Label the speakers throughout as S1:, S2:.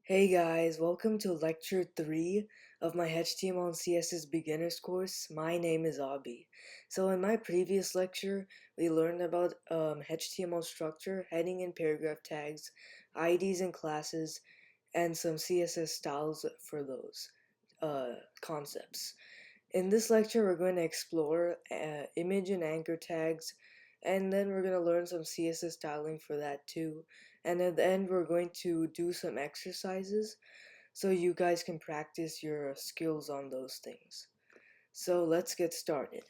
S1: Hey guys, welcome to lecture 3 of my HTML and CSS beginners course. My name is Abi. So in my previous lecture, we learned about HTML structure, heading and paragraph tags, IDs and classes, and some CSS styles for those concepts. In this lecture, we're going to explore image and anchor tags, and then we're going to learn some CSS styling for that too. And at the end, we're going to do some exercises so you guys can practice your skills on those things. So let's get started.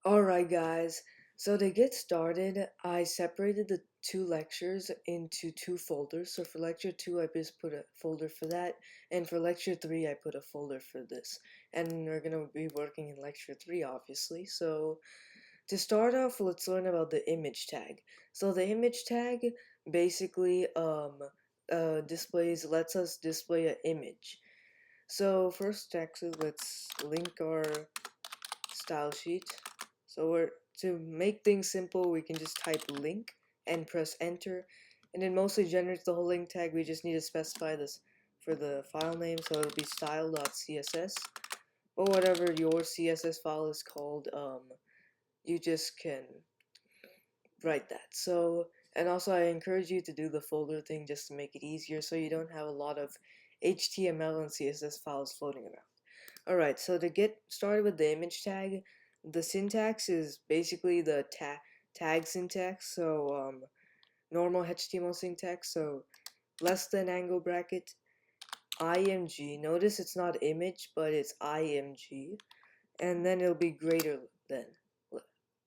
S1: Alright guys, so to get started, I separated the two lectures into two folders. So for lecture 2, I just put a folder for that, and for lecture 3, I put a folder for this. And we're going to be working in lecture 3, obviously. So to start off, let's learn about the image tag. So the image tag basically lets us display an image. So first, actually, let's link our style sheet. So to make things simple, we can just type link and press enter, and it mostly generates the whole link tag. We just need to specify this for the file name, so it'll be style.css, or whatever your CSS file is called. You just can write that. So, and also I encourage you to do the folder thing just to make it easier, so you don't have a lot of HTML and CSS files floating around. Alright, so to get started with the image tag, the syntax is basically the tag syntax, so normal HTML syntax, so less than angle bracket, img, notice it's not image, but it's img, and then it'll be greater than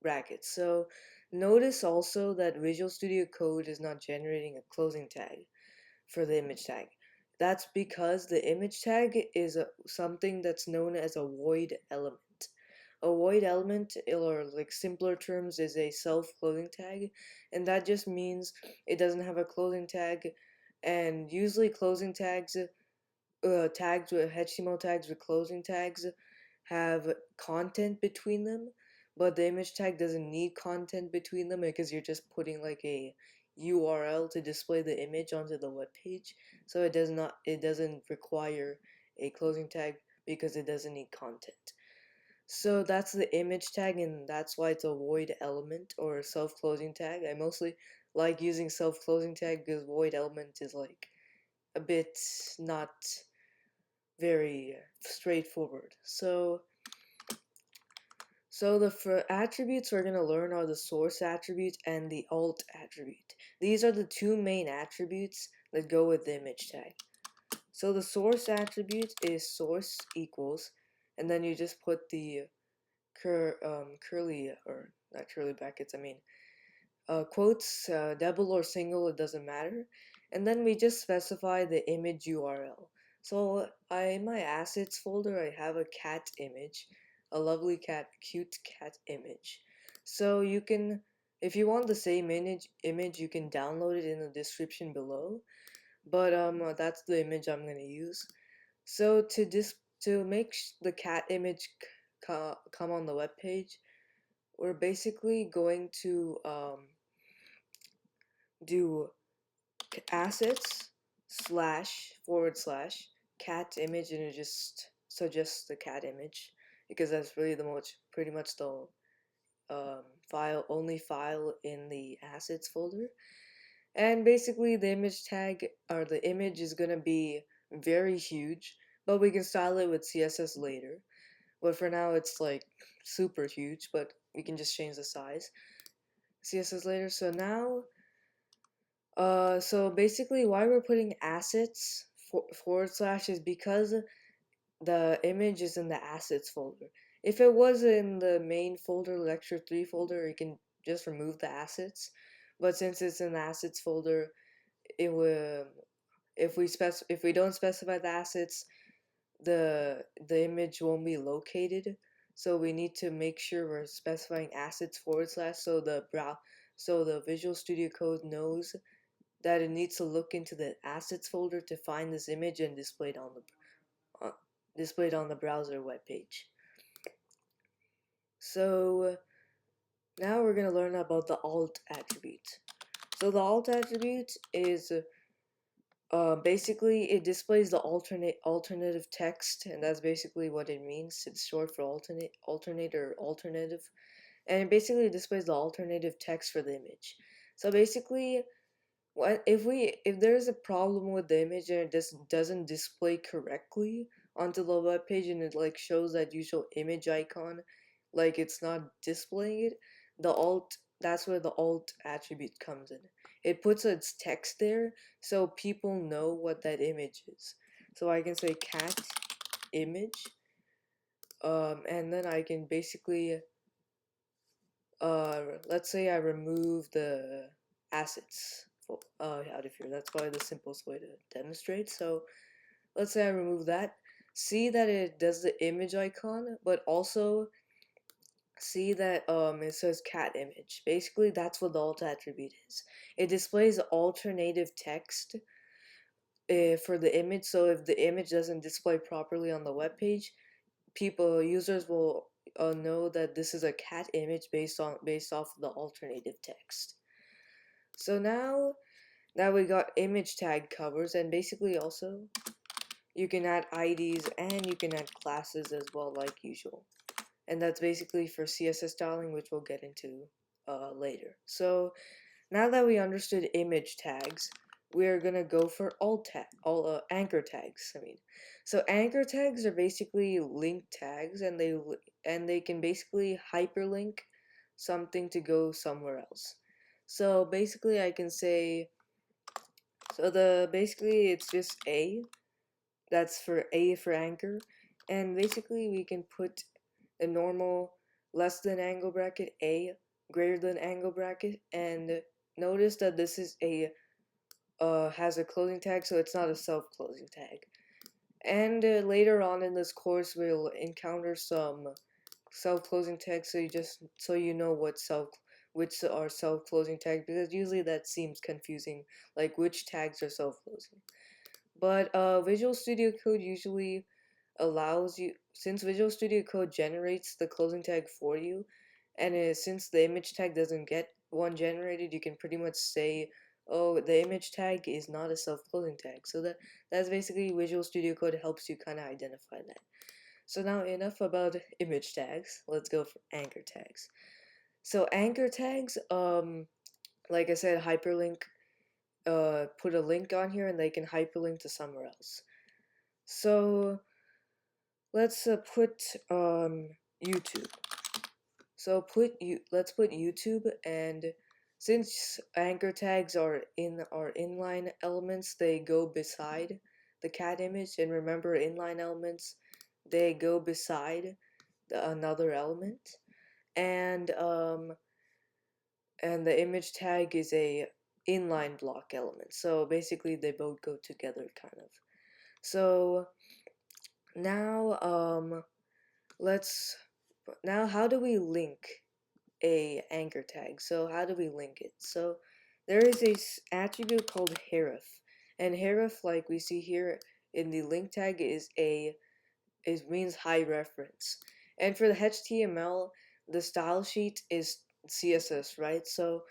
S1: bracket. So notice also that Visual Studio Code is not generating a closing tag for the image tag. That's because the image tag is something that's known as a void element. A void element, or like simpler terms, is a self-closing tag, and that just means it doesn't have a closing tag. And usually closing tags, tags with HTML tags with closing tags have content between them, but the image tag doesn't need content between them because you're just putting like a URL to display the image onto the web page. So it doesn't require a closing tag because it doesn't need content. So that's the image tag, and that's why it's a void element or self-closing tag. I mostly like using self-closing tag because void element is like a bit not very straightforward. So the attributes we're going to learn are the source attribute and the alt attribute. These are the two main attributes that go with the image tag. So the source attribute is source equals, and then you just put the curly, or not curly brackets, I mean quotes, double or single, it doesn't matter. And then we just specify the image URL. So in my assets folder, I have a cat image, a lovely cat, cute cat image. So you can, if you want the same image, you can download it in the description below. But that's the image I'm gonna use. So to make the cat image come on the web page, we're basically going to do assets slash forward slash cat image, and it just suggests the cat image because that's really pretty much the only file in the assets folder. And basically the image tag, or the image, is gonna be very huge, but we can style it with CSS later. But for now it's like super huge, but we can just change the size CSS later. So now so basically why we're putting assets forward slash is because the image is in the assets folder. If it was in the main folder, lecture 3 folder, you can just remove the assets. But since it's in the assets folder, it will, if we don't specify the assets, the image won't be located. So we need to make sure we're specifying assets forward slash, so the Visual Studio Code knows that it needs to look into the assets folder to find this image and display it on the browser web page. So Now we're gonna learn about the alt attribute. So the alt attribute is basically it displays the alternative text, and that's basically what it means. It's short for alternate or alternative, and it basically displays the alternative text for the image. So basically, if there's a problem with the image and it just doesn't display correctly onto the web page, and it like shows that usual image icon, like it's not displaying it, the alt that's where the alt attribute comes in. It puts its text there so people know what that image is. So I can say cat image, and then I can basically let's say I remove the assets out of here. That's probably the simplest way to demonstrate. So let's say I remove that. See that it does the image icon, but also see that it says cat image. Basically, that's what the alt attribute is. It displays alternative text for the image. So if the image doesn't display properly on the web page, users will know that this is a cat image based off the alternative text. So now that we got image tag covers, and basically also you can add IDs and you can add classes as well, like usual. And that's basically for CSS styling, which we'll get into later. So now that we understood image tags, we're gonna go for all anchor tags. So anchor tags are basically link tags, and they can basically hyperlink something to go somewhere else. So basically, I can say basically it's just A. That's for A for anchor, and basically we can put a normal less than angle bracket A, greater than angle bracket, and notice that this is a has a closing tag, so it's not a self-closing tag. And later on in this course, we'll encounter some self-closing tags, so you know which are self-closing tags, because usually that seems confusing, like which tags are self-closing. But Visual Studio Code usually allows you, since Visual Studio Code generates the closing tag for you, and since the image tag doesn't get one generated, you can pretty much say, oh, the image tag is not a self-closing tag. So that's basically Visual Studio Code helps you kind of identify that. So now enough about image tags. Let's go for anchor tags. So anchor tags, like I said, hyperlink, put a link on here and they can hyperlink to somewhere else. So let's put YouTube. So let's put YouTube, and since anchor tags are inline elements, they go beside the cat image, and remember inline elements, they go beside another element, and the image tag is a inline block element. So basically they both go together kind of. So now how do we link a anchor tag? So how do we link it? So there is a attribute called href, and href, like we see here in the link tag, means high reference. And for the HTML, the style sheet is CSS, right? So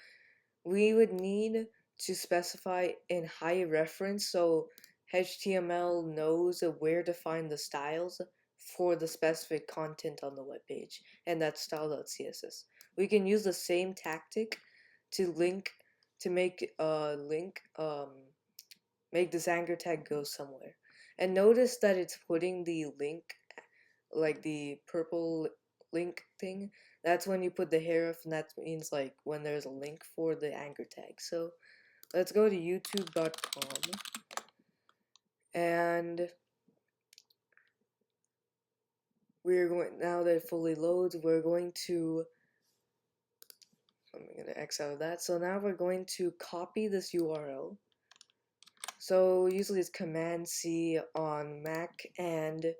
S1: we would need to specify in high reference, so HTML knows where to find the styles for the specific content on the web page, and that's style.css. We can use the same tactic to make this anchor tag go somewhere. And notice that it's putting the link, like the purple link thing. That's when you put the href, and that means like when there's a link for the anchor tag. So let's go to youtube.com, and now that it fully loads, I'm gonna X out of that. So now we're going to copy this URL. So usually it's Command C on Mac and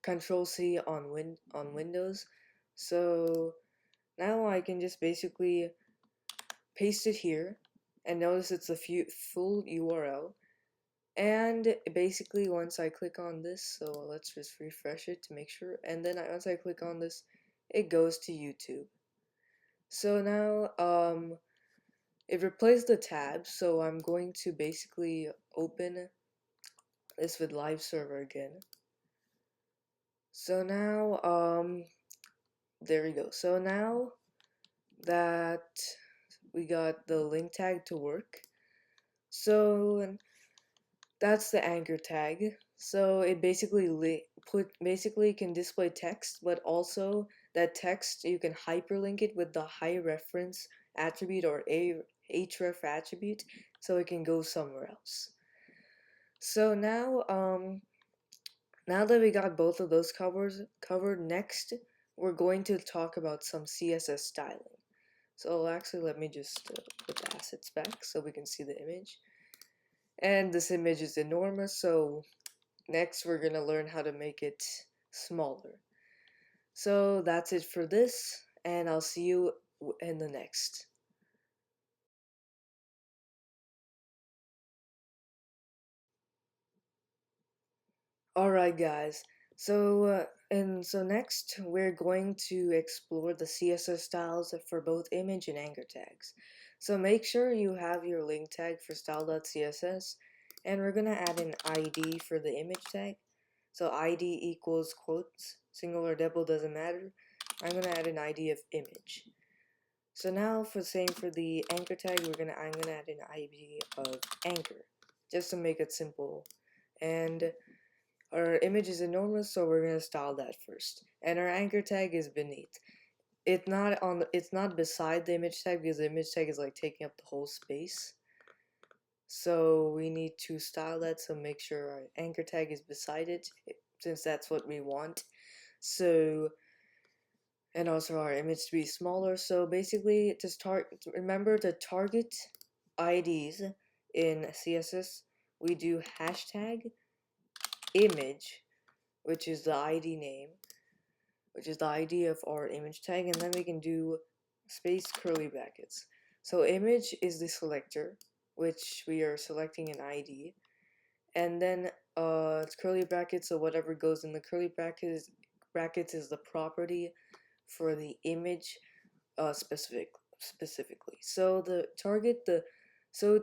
S1: Control C on Windows. So now I can just basically paste it here, and notice it's a full URL. And basically once I click on this, so let's just refresh it to make sure, and then once I click on this, it goes to YouTube. So now it replaced the tab, so I'm going to basically open this with live server again. So now there we go. So now that we got the link tag to work, so that's the anchor tag. So it basically can display text, but also that text you can hyperlink it with the high reference attribute or a href attribute, so it can go somewhere else. So now that we got both of those covered, next we're going to talk about some CSS styling. So actually, let me just put the assets back so we can see the image. And this image is enormous, so next we're gonna learn how to make it smaller. So that's it for this, and I'll see you in the next. Alright guys, so next we're going to explore the CSS styles for both image and anchor tags. So make sure you have your link tag for style.css, and we're gonna add an ID for the image tag. So ID equals quotes, single or double doesn't matter. I'm gonna add an ID of image. So now for the anchor tag, I'm gonna add an ID of anchor, just to make it simple. And our image is enormous, so we're gonna style that first. And our anchor tag is beneath. It's not beside the image tag because the image tag is like taking up the whole space. So we need to style that, so make sure our anchor tag is beside it, since that's what we want. So, and also our image to be smaller. So basically, remember the target IDs in CSS. We do hashtag image, which is the ID name, which is the ID of our image tag, and then we can do space curly brackets. So image is the selector, which we are selecting an ID, and then it's curly brackets, so whatever goes in the curly brackets is the property for the image specifically. So the target the so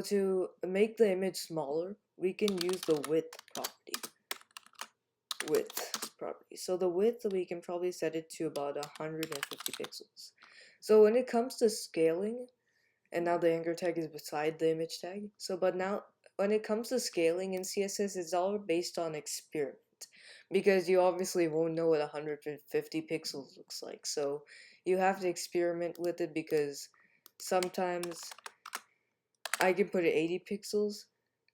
S1: to make the image smaller, we can use the width property. So the width, we can probably set it to about 150 pixels. So when it comes to scaling, and now the anchor tag is beside the image tag. So but now when it comes to scaling in CSS, it's all based on experiment, because you obviously won't know what 150 pixels looks like. So you have to experiment with it, because sometimes I can put it 80 pixels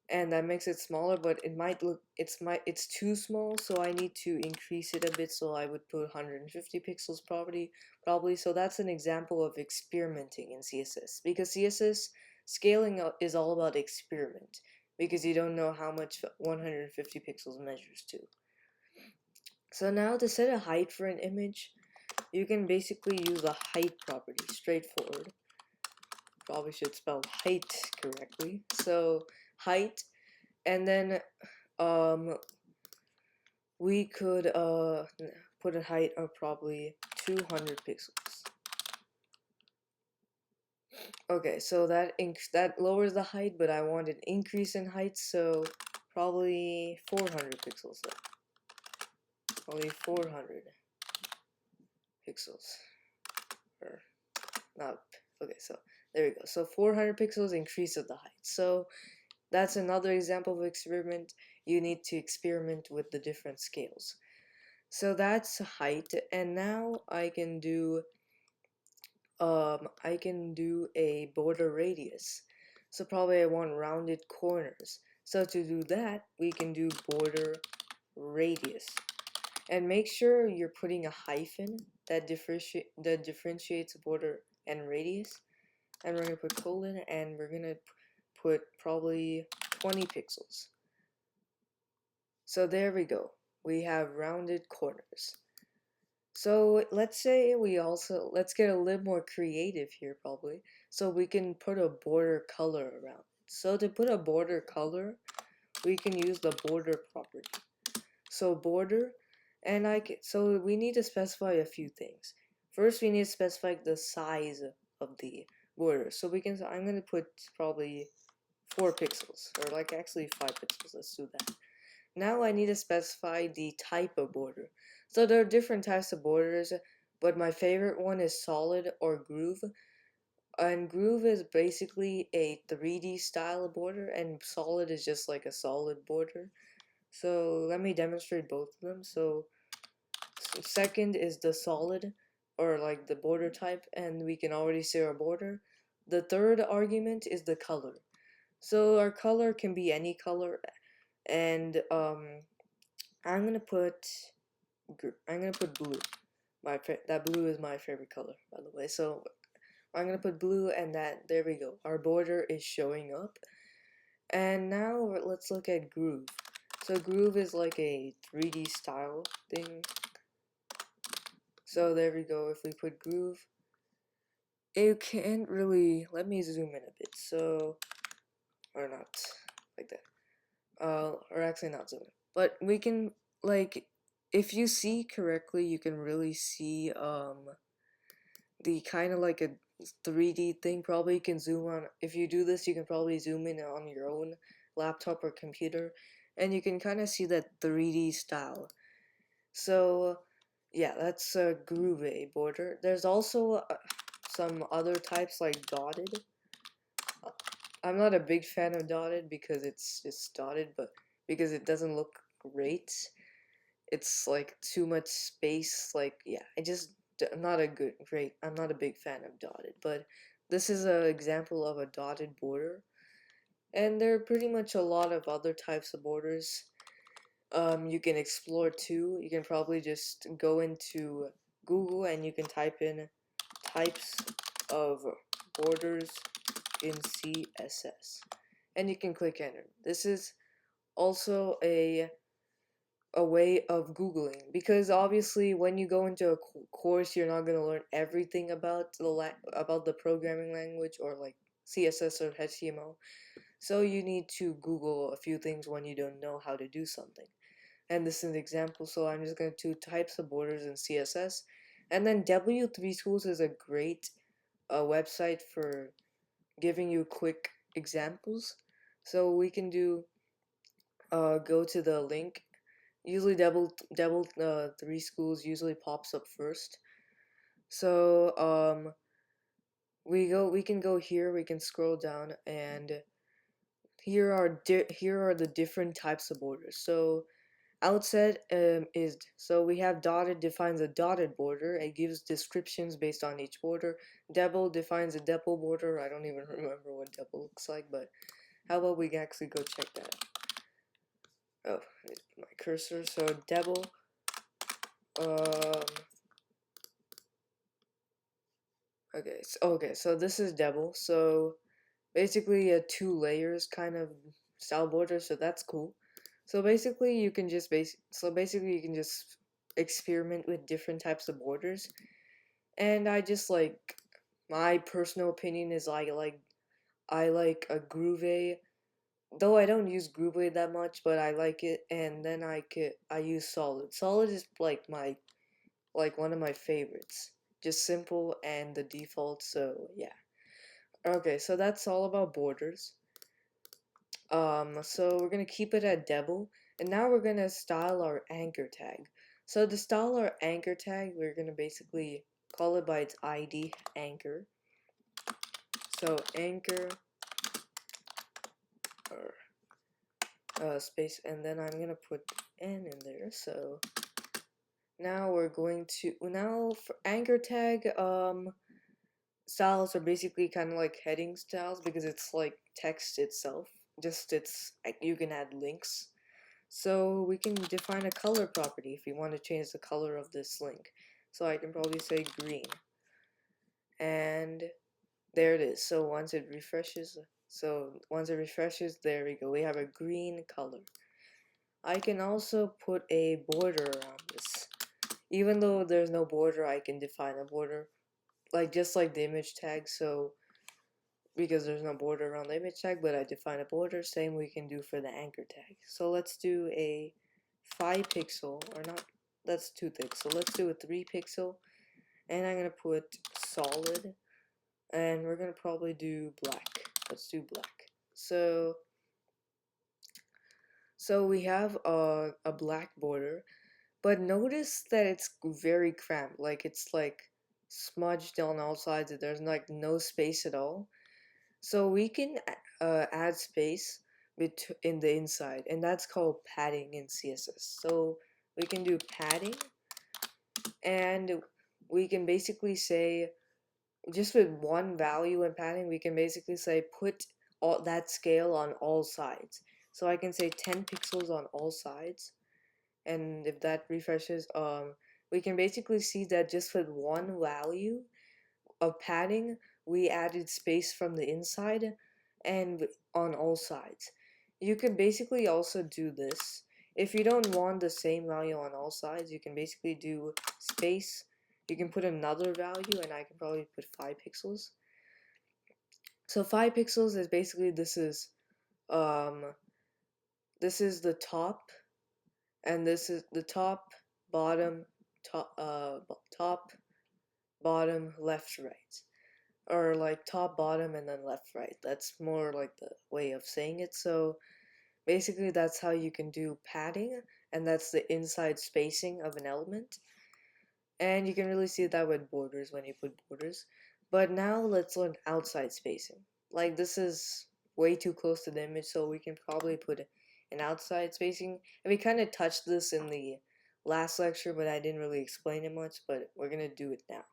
S1: and that makes it smaller, but it's too small, so I need to increase it a bit. So I would put 150 pixels probably. So that's an example of experimenting in CSS, because CSS scaling is all about experiment, because you don't know how much 150 pixels measures to. So now to set a height for an image, you can basically use the height property. Straightforward. Probably should spell height correctly. So height, and then we could put a height of probably 200 pixels. Okay, so that lowers the height, but I want an increase in height, so probably 400 pixels then. Probably 400 pixels. Or not. Okay, so there we go. So 400 pixels increases the height. So that's another example of experiment. You need to experiment with the different scales. So that's height, and now I can do a border radius. So probably I want rounded corners. So to do that, we can do border radius. And make sure you're putting a hyphen that differentiates border and radius. And we're gonna put colon, and we're gonna put probably 20 pixels. So there we go. We have rounded corners. So let's get a little more creative here probably. So we can put a border color around it. So to put a border color, we can use the border property. So border, and so we need to specify a few things. first we need to specify the size of the border. So I'm gonna put probably 4 pixels, or like actually 5 pixels. Let's do that. Now I need to specify the type of border. So there are different types of borders, but my favorite one is solid or groove. And groove is basically a 3D style border, and solid is just like a solid border. So let me demonstrate both of them. So second is the solid, or like the border type, and we can already see our border. The third argument is the color. So our color can be any color, and I'm gonna put blue. That blue is my favorite color, by the way. So I'm gonna put blue, and there we go. Our border is showing up. And now let's look at groove. So groove is like a 3D style thing. So there we go. If we put groove, it can't really. Let me zoom in a bit. So, or not like that. Or actually not zoom in. But we can, like, if you see correctly, you can really see the kind of like a 3D thing. Probably you can zoom on. If you do this, you can probably zoom in on your own laptop or computer, and you can kind of see that 3D style. So yeah, that's a groove border. There's also some other types like dotted. I'm not a big fan of dotted because it's just dotted, but because it doesn't look great. It's like too much space. Like, yeah, I'm not I'm not a big fan of dotted, but this is an example of a dotted border. And there are pretty much a lot of other types of borders you can explore too. You can probably just go into Google and you can type in types of borders in CSS, and you can click enter. This is also a way of Googling, because obviously when you go into a course, you're not going to learn everything about the programming language, or like CSS or HTML. So you need to Google a few things when you don't know how to do something. And this is an example, so I'm just going to types of borders in CSS. And then W3 Schools is a great website for giving you quick examples. So we can do go to the link. Usually three schools usually pops up first. So we can go here, we can scroll down, and here are the different types of borders. So outset so we have dotted defines a dotted border. It gives descriptions based on each border. Double defines a double border. I don't even remember what double looks like, but how about we actually go check that out? Oh, my cursor. So double. So this is double. So basically a 2 layers kind of style border. So that's cool. So basically you can just experiment with different types of borders. And I just like, my personal opinion is I like a Groove, though I don't use Groove that much, but I like it. And then I use Solid. Solid is like one of my favorites. Just simple and the default. So yeah. Okay, so that's all about borders. So we're gonna keep it at double, and now we're gonna style our anchor tag. So to style our anchor tag, we're gonna basically call it by its ID, anchor. So anchor or space, and then I'm gonna put n in there. So now for anchor tag, styles are basically kind of like heading styles, because it's like text itself. You can add links. So we can define a color property if we want to change the color of this link. So I can probably say green. And there it is. So once it refreshes, there we go. We have a green color. I can also put a border around this. Even though there's no border, I can define a border. Just like the image tag, so because there's no border around the image tag, but I define a border, same we can do for the anchor tag. So let's do a 5 pixel, or not, that's too thick, so let's do a 3 pixel, and I'm gonna put solid, and we're gonna probably do black. Let's do black. So we have a black border, but notice that it's very cramped. Like it's like smudged on all sides. There's like no space at all. So we can add space in the inside, and that's called padding in CSS. So we can do padding, and we can basically say, just with one value in padding, we can basically say put all that scale on all sides. So I can say 10 pixels on all sides, and if that refreshes, we can basically see that just with one value of padding, we added space from the inside and on all sides. You can basically also do this. If you don't want the same value on all sides, you can basically do space. You can put another value, and I can probably put 5 pixels. So 5 pixels is basically, um this is the top, and this is the top, bottom, top, bottom, left, right, or like top, bottom, and then left, right. That's more like the way of saying it. So basically that's how you can do padding, and that's the inside spacing of an element. And you can really see that with borders when you put borders. But now let's learn outside spacing. Like this is way too close to the image, so we can probably put an outside spacing. And we kind of touched this in the last lecture, but I didn't really explain it much, but we're gonna do it now.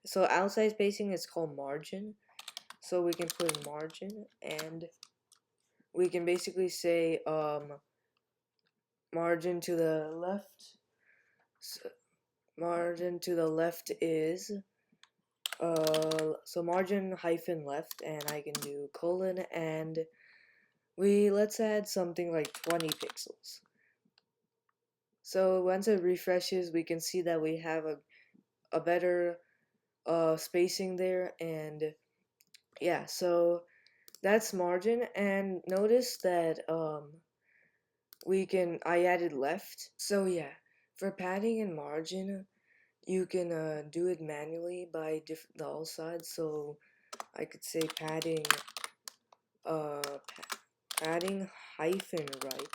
S1: So outside spacing is called margin. So we can put margin, and we can basically say margin to the left. So margin to the left is so margin hyphen left, and I can do colon, and let's add something like 20 pixels. So once it refreshes, we can see that we have a better spacing there, and yeah, so that's margin. And notice that I added left. So yeah, for padding and margin, you can do it manually by the all sides. So I could say padding uh padding hyphen right,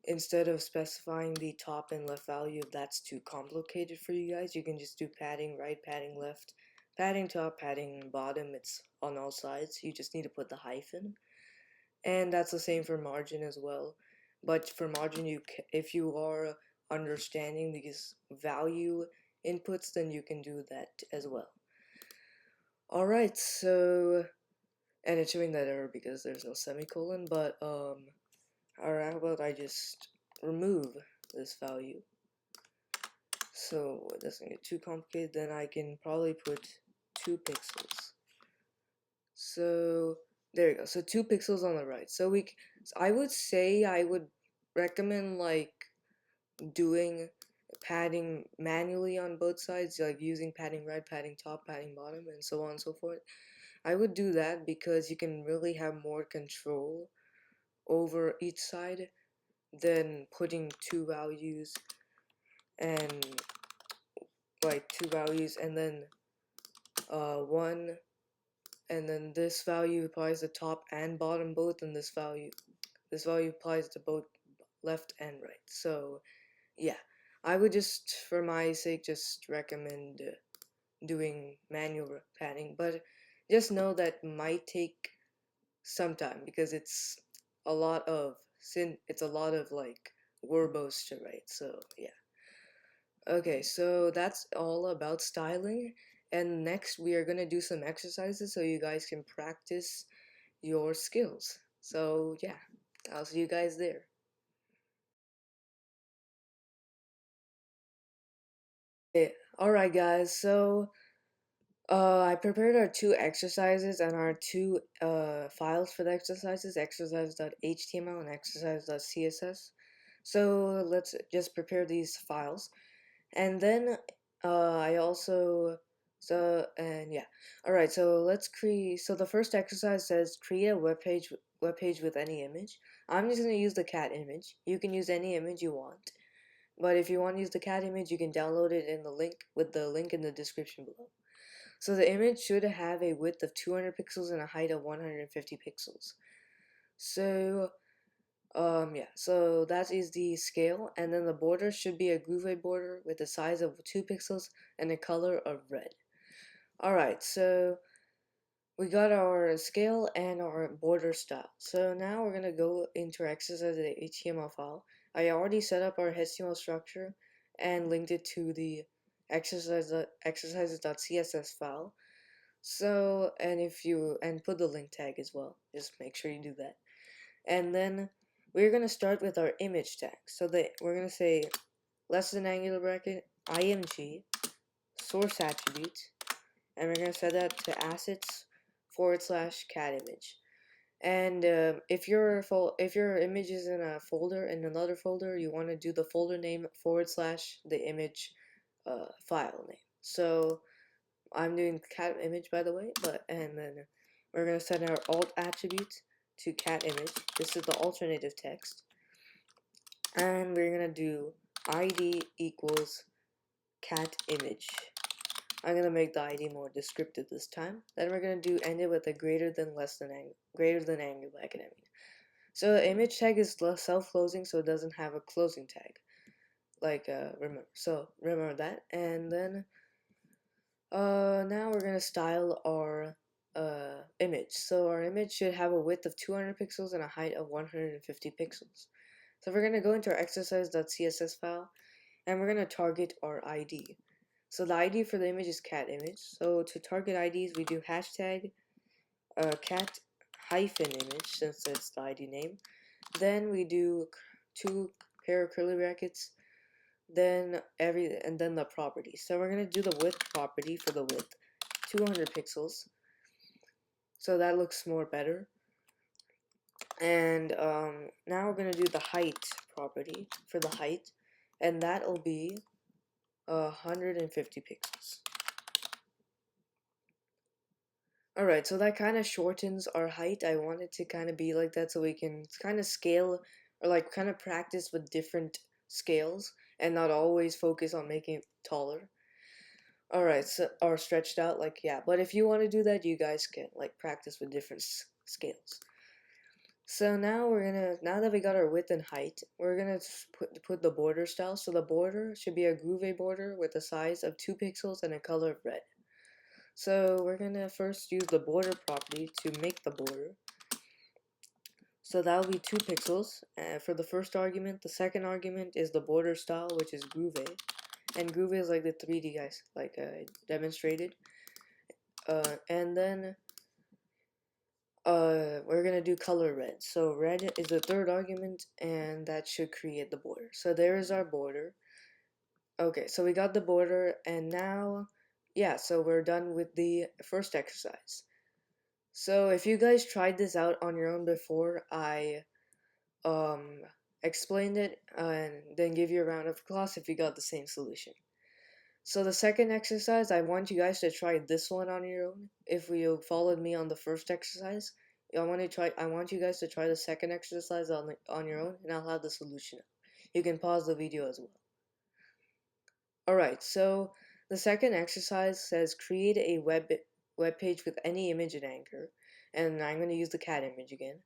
S1: instead of specifying the top and left value. If that's too complicated for you guys, you can just do padding right, padding left, padding top, padding bottom. It's on all sides. You just need to put the hyphen. And that's the same for margin as well. But for margin, if you are understanding these value inputs, then you can do that as well. Alright, so, and it's showing that error because there's no semicolon, but alright, how about I just remove this value so it doesn't get too complicated. Then I can probably put 2 pixels. So there you go. So 2 pixels on the right. So I would say I would recommend like doing padding manually on both sides, like using padding right, padding top, padding bottom, and so on and so forth. I would do that because you can really have more control over each side than putting two values and and then one, and then this value applies to top and bottom both, and this value applies to both left and right. So yeah, I would just, for my sake, just recommend doing manual padding, but just know that might take some time because it's a lot of like verbose to write. So yeah. Okay, so that's all about styling, and next we are gonna do some exercises so you guys can practice your skills. So yeah, I'll see you guys there. Okay, alright guys, so I prepared our two exercises and our two files for the exercises, exercise.html and exercise.css. So let's just prepare these files. And then I also, so, and yeah. Alright, so let's create, so the first exercise says create a web page with any image. I'm just going to use the cat image. You can use any image you want. But if you want to use the cat image, you can download it in the link with the link in the description below. So the image should have a width of 200 pixels and a height of 150 pixels. So yeah, so that is the scale, and then the border should be a groovy border with a size of 2 pixels and a color of red. Alright, so we got our scale and our border style. So now we're gonna go into our exercise the HTML file. I already set up our HTML structure and linked it to the exercises.css file. So and put the link tag as well. Just make sure you do that. And then we're gonna start with our image tag. So we're gonna say less than angular bracket img source attribute, and we're gonna set that to assets / cat image. And if your image is in a folder in another folder, you want to do the folder name / the image file name. So I'm doing cat image, by the way, and then we're gonna set our alt attribute to cat image. This is the alternative text, and we're gonna do id equals cat image. I'm gonna make the ID more descriptive this time. Then we're gonna do end it with a greater than angle bracket. So the image tag is self-closing, so it doesn't have a closing tag. Like remember that. And then now we're gonna style our image. So our image should have a width of 200 pixels and a height of 150 pixels. So we're gonna go into our exercise.css file, and we're gonna target our ID. So the ID for the image is cat image. So to target IDs, we do hashtag cat hyphen image, since it's the ID name. Then we do 2 pair of curly brackets. Then the property. So we're gonna do the width property for the width, 200 pixels. So that looks more better. And now we're gonna do the height property for the height, and that'll be 150 pixels. Alright, so that kind of shortens our height. I want it to kind of be like that so we can kind of scale or like kind of practice with different scales and not always focus on making it taller. Alright, so or stretched out, like, yeah. But if you want to do that, you guys can like practice with different scales. So now now that we got our width and height, we're gonna put the border style. So the border should be a groovy border with a size of 2 pixels and a color of red. So we're gonna first use the border property to make the border. So that'll be 2 pixels for the first argument. The second argument is the border style, which is groovy, and groovy is like the 3D guys, like I demonstrated. And then we're gonna do color red. So red is the third argument, and that should create the border. So there is our border. Okay, so we got the border, and now, yeah, so we're done with the first exercise. So if you guys tried this out on your own before I explained it, and then give you a round of applause if you got the same solution. So the second exercise, I want you guys to try this one on your own. If you followed me on the first exercise, I want you guys to try the second exercise on your own, and I'll have the solution. You can pause the video as well. Alright, so the second exercise says create a web page with any image and anchor, and I'm going to use the cat image again,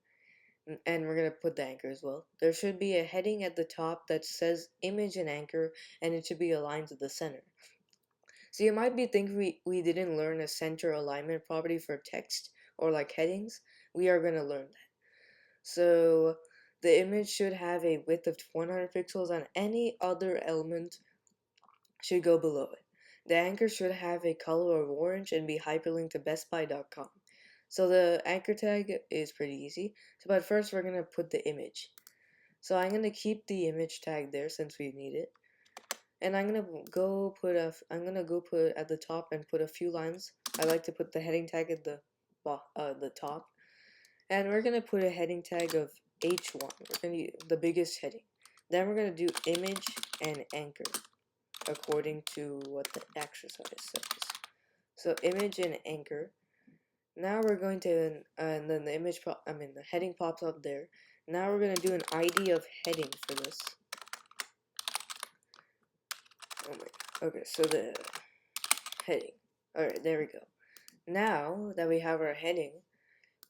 S1: and we're going to put the anchor as well. There should be a heading at the top that says image and anchor, and it should be aligned to the center. So you might be thinking we didn't learn a center alignment property for text or like headings. We are going to learn that. So the image should have a width of 100 pixels, and any other element should go below it. The anchor should have a color of orange and be hyperlinked to bestbuy.com. So the anchor tag is pretty easy. But first we're going to put the image. So I'm going to keep the image tag there since we need it. And I'm going to go put at the top and put a few lines. I like to put the heading tag at the top. And we're going to put a heading tag of H1. We're going to use the biggest heading. Then we're going to do image and anchor, according to what the exercise says. So image and anchor. Now we're going to, and then the heading pops up there. Now we're going to do an ID of heading for this. Oh my. Okay, so the heading. Alright, there we go. Now that we have our heading,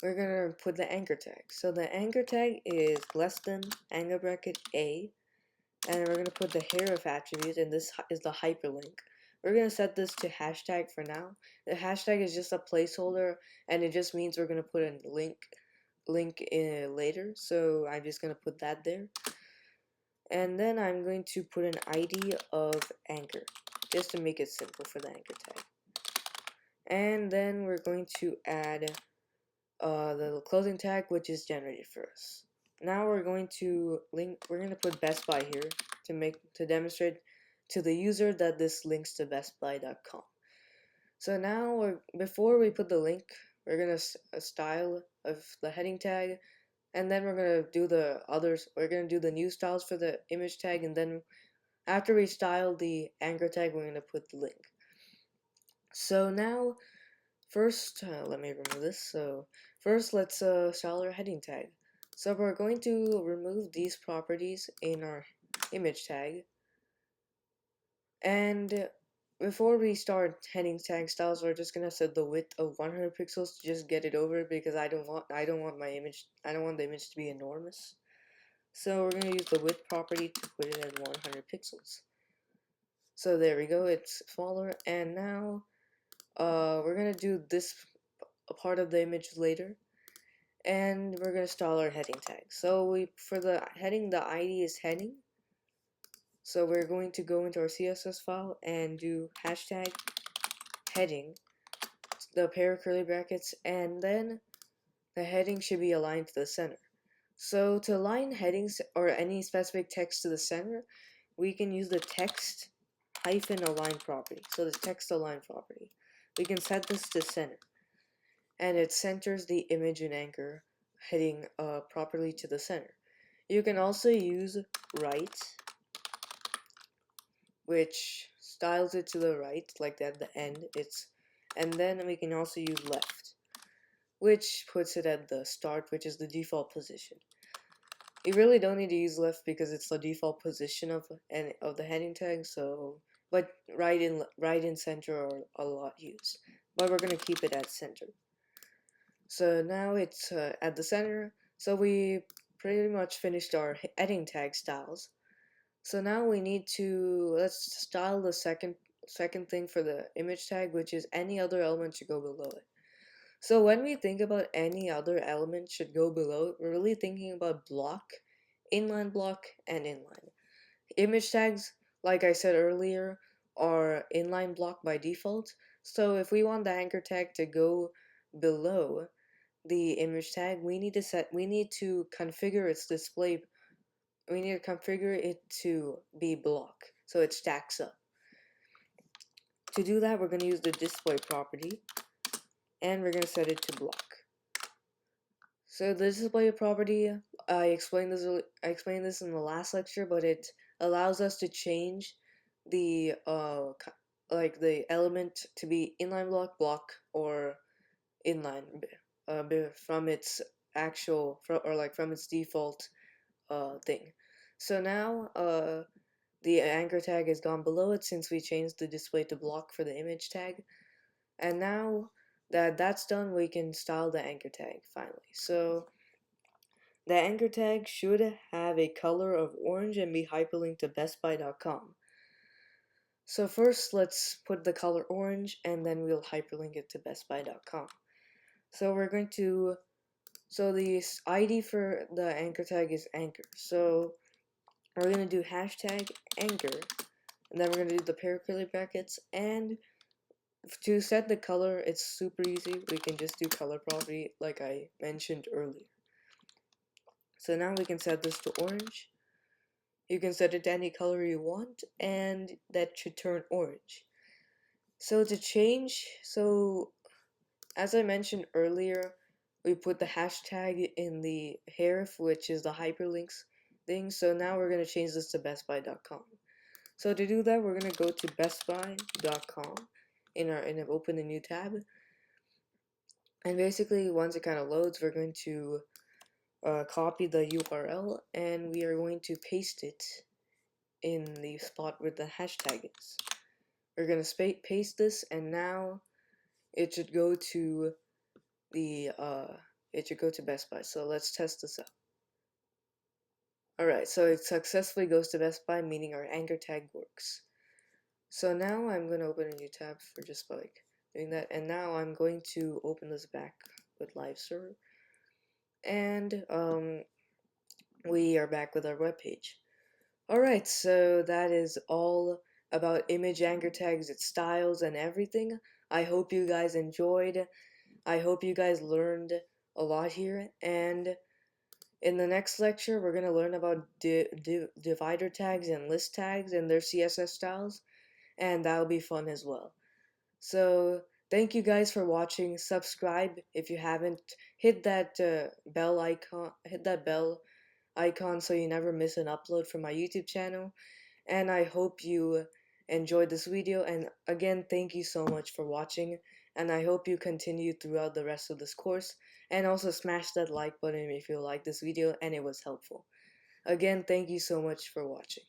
S1: we're gonna put the anchor tag. So the anchor tag is less than angle bracket A, and we're gonna put the href attribute, and this is the hyperlink. We're gonna set this to hashtag for now. The hashtag is just a placeholder, and it just means we're gonna put a link in later. So I'm just gonna put that there, and then I'm going to put an ID of anchor, just to make it simple for the anchor tag. And then we're going to add the closing tag, which is generated for us. Now we're going to put Best Buy here to demonstrate to the user that this links to bestbuy.com. So now before we put the link, we're gonna style of the heading tag, and then we're gonna do the others. We're gonna do the new styles for the image tag, and then after we style the anchor tag, we're gonna put the link. So now, first, let me remove this. So first, let's style our heading tag. So we're going to remove these properties in our image tag, and before we start heading tag styles, we're just gonna set the width of 100 pixels to just get it over, because I don't want the image to be enormous. So we're gonna use the width property to put it at 100 pixels. So there we go, it's smaller, and now we're gonna do this part of the image later, and we're gonna style our heading tag. So for the heading, the ID is heading. So we're going to go into our CSS file and do hashtag heading, the pair of curly brackets, and then the heading should be aligned to the center. So to align headings or any specific text to the center, we can use the text -align property. So the text align property. We can set this to center, and it centers the image and anchor heading properly to the center. You can also use right, which styles it to the right, like at the end. And then we can also use left, which puts it at the start, which is the default position. You really don't need to use left because it's the default position of the heading tag. So, but right in center are a lot used, but we're gonna keep it at center. So now it's at the center. So we pretty much finished our heading tag styles. So now we need to, let's style the second thing for the image tag, which is any other element should go below it. So when we think about any other element should go below it, we're really thinking about block, inline block, and inline. Image tags, like I said earlier, are inline block by default. So if we want the anchor tag to go below the image tag, we need to configure its display. We need to configure it to be block, so it stacks up. To do that, we're going to use the display property, and we're going to set it to block. So the display property, I explained this in the last lecture, but it allows us to change the the element to be inline block, or inline from its from its default thing. So now the anchor tag has gone below it since we changed the display to block for the image tag. And now that that's done, we can style the anchor tag finally. So the anchor tag should have a color of orange and be hyperlinked to bestbuy.com. So first, let's put the color orange, and then we'll hyperlink it to bestbuy.com. So we're going to, so the ID for the anchor tag is anchor. So we're going to do hashtag anchor, and then we're going to do the pair of curly brackets, and to set the color, it's super easy. We can just do color property like I mentioned earlier. So now we can set this to orange. You can set it to any color you want, and that should turn orange. So to change, as I mentioned earlier, we put the hashtag in the href, which is the hyperlinks thing. So now we're going to change this to bestbuy.com. So to do that, we're going to go to bestbuy.com and open a new tab. And basically, once it kind of loads, we're going to copy the URL, and we are going to paste it in the spot where the hashtag is. We're gonna paste this, and now it should go to the Best Buy. So let's test this out. Alright, so it successfully goes to Best Buy, meaning our anchor tag works. So now I'm gonna open a new tab for just like doing that, and now I'm going to open this back with live server, and we are back with our web page. Alright, so that is all about image anchor tags, its styles, and everything. I hope you guys enjoyed. I hope you guys learned a lot here, and in the next lecture we're going to learn about divider tags and list tags and their CSS styles, and that'll be fun as well. So thank you guys for watching. Subscribe if you haven't. Hit that bell icon so you never miss an upload from my YouTube channel. And I hope you enjoyed this video, and again, thank you so much for watching, and I hope you continue throughout the rest of this course, and also smash that like button if you liked this video and it was helpful. Again, thank you so much for watching.